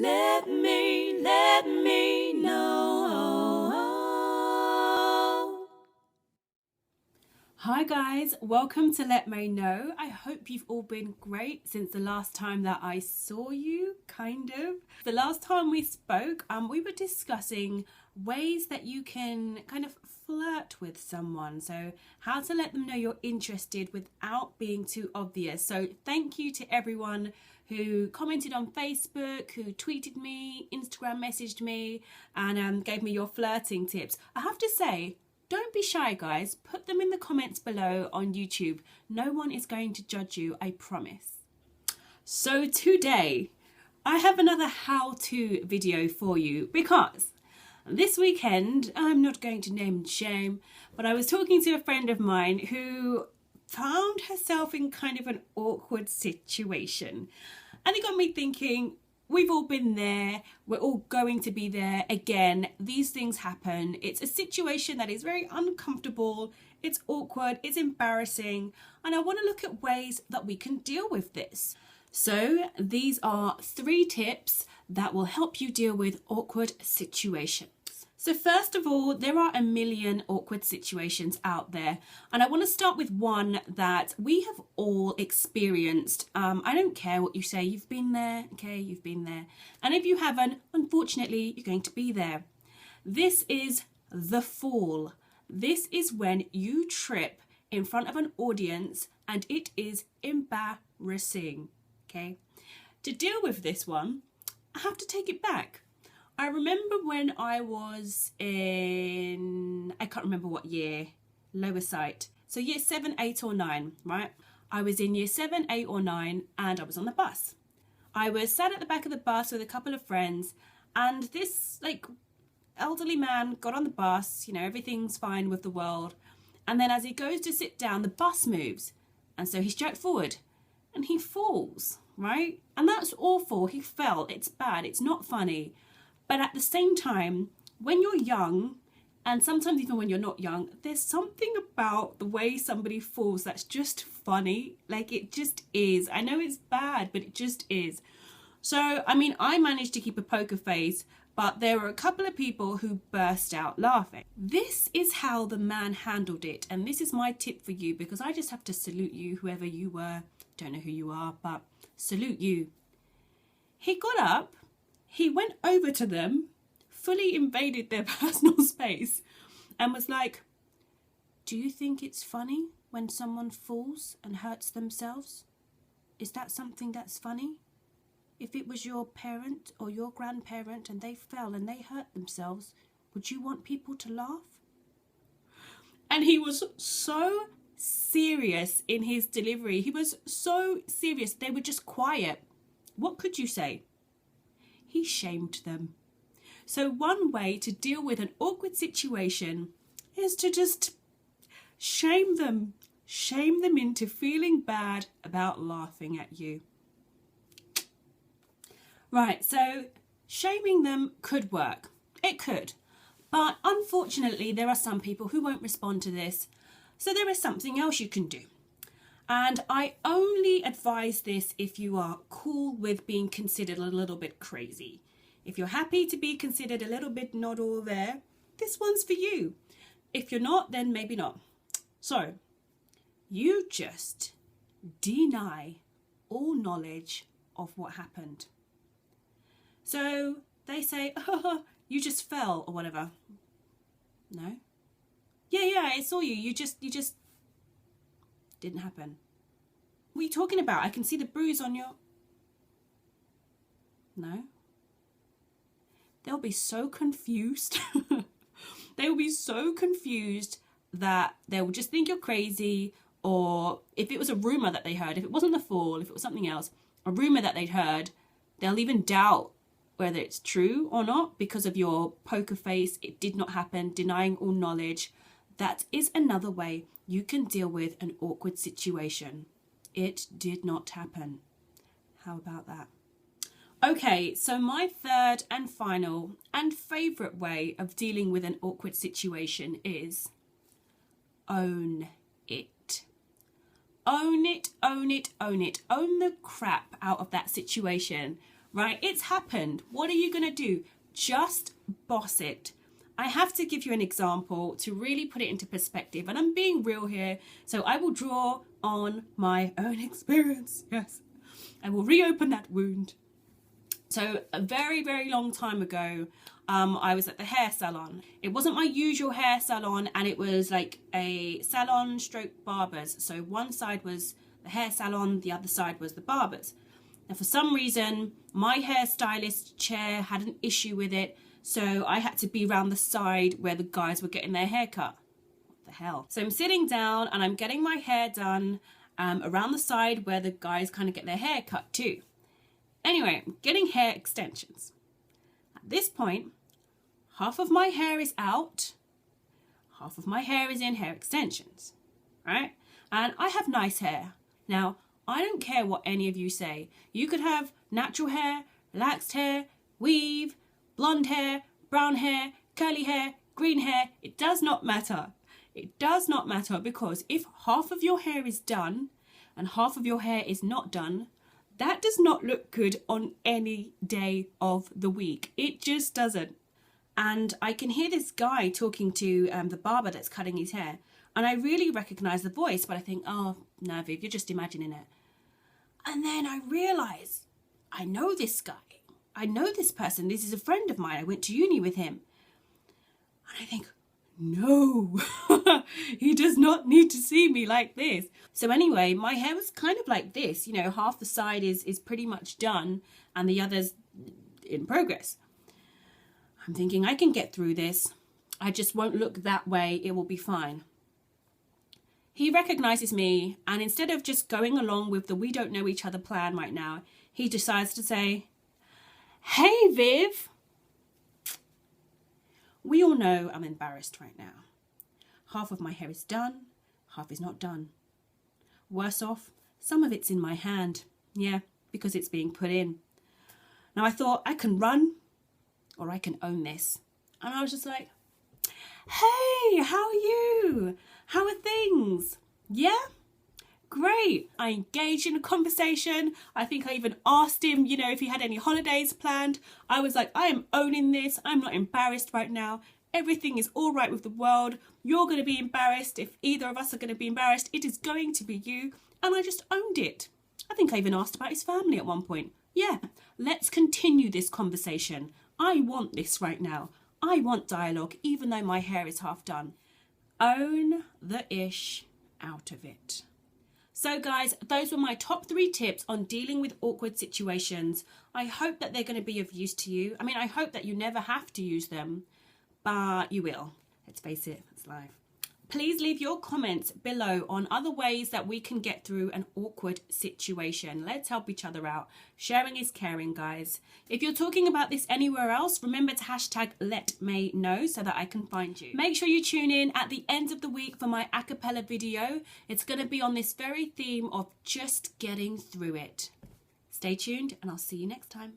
Let me know. Hi guys, welcome to Let Me Know. I hope you've all been great since the last time that I saw you, kind of. The last time we spoke, we were discussing ways that you can kind of flirt with someone. So how to let them know you're interested without being too obvious. So thank you to everyone who commented on Facebook, who tweeted me, Instagram messaged me, and gave me your flirting tips. I have to say, don't be shy, guys. Put them in the comments below on YouTube. No one is going to judge you, I promise. So today, I have another how-to video for you because this weekend, I'm not going to name and shame, but I was talking to a friend of mine who found herself in kind of an awkward situation. And it got me thinking, we've all been there, we're all going to be there again. These things happen. It's a situation that is very uncomfortable, it's awkward, it's embarrassing, and I want to look at ways that we can deal with this. So these are 3 tips that will help you deal with awkward situations. So first of all, there are a million awkward situations out there, and I want to start with one that we have all experienced. I don't care what you say, you've been there, okay, you've been there. And if you haven't, unfortunately, you're going to be there. This is the fall. This is when you trip in front of an audience and it is embarrassing, okay? To deal with this one, I have to take it back. I remember when I was in, I can't remember what year, lower sight. So year 7, 8 or 9, right? I was in year 7, 8 or 9 and I was on the bus. I was sat at the back of the bus with a couple of friends and this elderly man got on the bus, you know, everything's fine with the world. And then as he goes to sit down, the bus moves. And so he's jerked forward and he falls, right? And that's awful. He fell. It's bad. It's not funny. But at the same time, when you're young, and sometimes even when you're not young, there's something about the way somebody falls that's just funny. Like, it just is. I know it's bad, but it just is. So, I mean, I managed to keep a poker face, but there were a couple of people who burst out laughing. This is how the man handled it, and this is my tip for you, because I just have to salute you, whoever you were. Don't know who you are, but salute you. He got up. He went over to them, fully invaded their personal space, and was like, "Do you think it's funny when someone falls and hurts themselves? Is that something that's funny? If it was your parent or your grandparent and they fell and they hurt themselves, would you want people to laugh?" And he was so serious in his delivery. He was so serious. They were just quiet. What could you say? He shamed them. So one way to deal with an awkward situation is to just shame them into feeling bad about laughing at you. Right, so shaming them could work. It could. But unfortunately, there are some people who won't respond to this. So there is something else you can do. And I only advise this if you are cool with being considered a little bit crazy. If you're happy to be considered a little bit not all there, this one's for you. If you're not, then maybe not. So, you just deny all knowledge of what happened. So they say, "Oh, you just fell," or whatever. No? Yeah, I saw you. You just didn't happen. What are you talking about? I can see the bruise on your... No? They'll be so confused. They will be so confused that they will just think you're crazy, or if it was a rumour that they heard, if it wasn't the fall, if it was something else, a rumour that they'd heard, they'll even doubt whether it's true or not because of your poker face. It did not happen, denying all knowledge. That is another way you can deal with an awkward situation. It did not happen. How about that? Okay, so my third and final and favourite way of dealing with an awkward situation is own it. Own it, own it, own it. Own the crap out of that situation. right? It's happened. What are you going to do? Just boss it. I have to give you an example to really put it into perspective, and I'm being real here, so I will draw on my own experience. Yes, I will reopen that wound. So a very, very long time ago, I was at the hair salon. It wasn't my usual hair salon, and it was like a salon stroke barbers. So one side was the hair salon, the other side was the barbers. Now for some reason, my hairstylist chair had an issue with it, so I had to be around the side where the guys were getting their hair cut. What the hell? So I'm sitting down and I'm getting my hair done around the side where the guys kind of get their hair cut too. Anyway, I'm getting hair extensions. At this point, half of my hair is out, half of my hair is in hair extensions, right? And I have nice hair. Now, I don't care what any of you say. You could have natural hair, relaxed hair, weave, blonde hair, brown hair, curly hair, green hair. It does not matter. It does not matter, because if half of your hair is done and half of your hair is not done, that does not look good on any day of the week. It just doesn't. And I can hear this guy talking to the barber that's cutting his hair. And I really recognise the voice, but I think, oh, no, Viv, you're just imagining it. And then I realise, I know this guy. I know this person. This is a friend of mine. I went to uni with him. And I think, no, he does not need to see me like this. So anyway, my hair was kind of like this. You know, half the side is pretty much done and the other's in progress. I'm thinking I can get through this. I just won't look that way. It will be fine. He recognises me, and instead of just going along with the we don't know each other plan right now, he decides to say, hey, Viv. We all know I'm embarrassed right now. Half of my hair is done, half is not done. Worse off, some of it's in my hand. Yeah, because it's being put in. Now I thought, I can run or I can own this. And I was just like, hey, how are you? How are things? Yeah? Great. I engaged in a conversation. I think I even asked him, you know, if he had any holidays planned. I was like, I am owning this. I'm not embarrassed right now. Everything is all right with the world. You're going to be embarrassed. If either of us are going to be embarrassed, it is going to be you. And I just owned it. I think I even asked about his family at one point. Yeah, let's continue this conversation. I want this right now. I want dialogue, even though my hair is half done. Own the ish out of it. So guys, those were my top 3 tips on dealing with awkward situations. I hope that they're going to be of use to you. I mean, I hope that you never have to use them, but you will. Let's face it, it's life. Please leave your comments below on other ways that we can get through an awkward situation. Let's help each other out. Sharing is caring, guys. If you're talking about this anywhere else, remember to hashtag #LetMay so that I can find you. Make sure you tune in at the end of the week for my acapella video. It's going to be on this very theme of just getting through it. Stay tuned and I'll see you next time.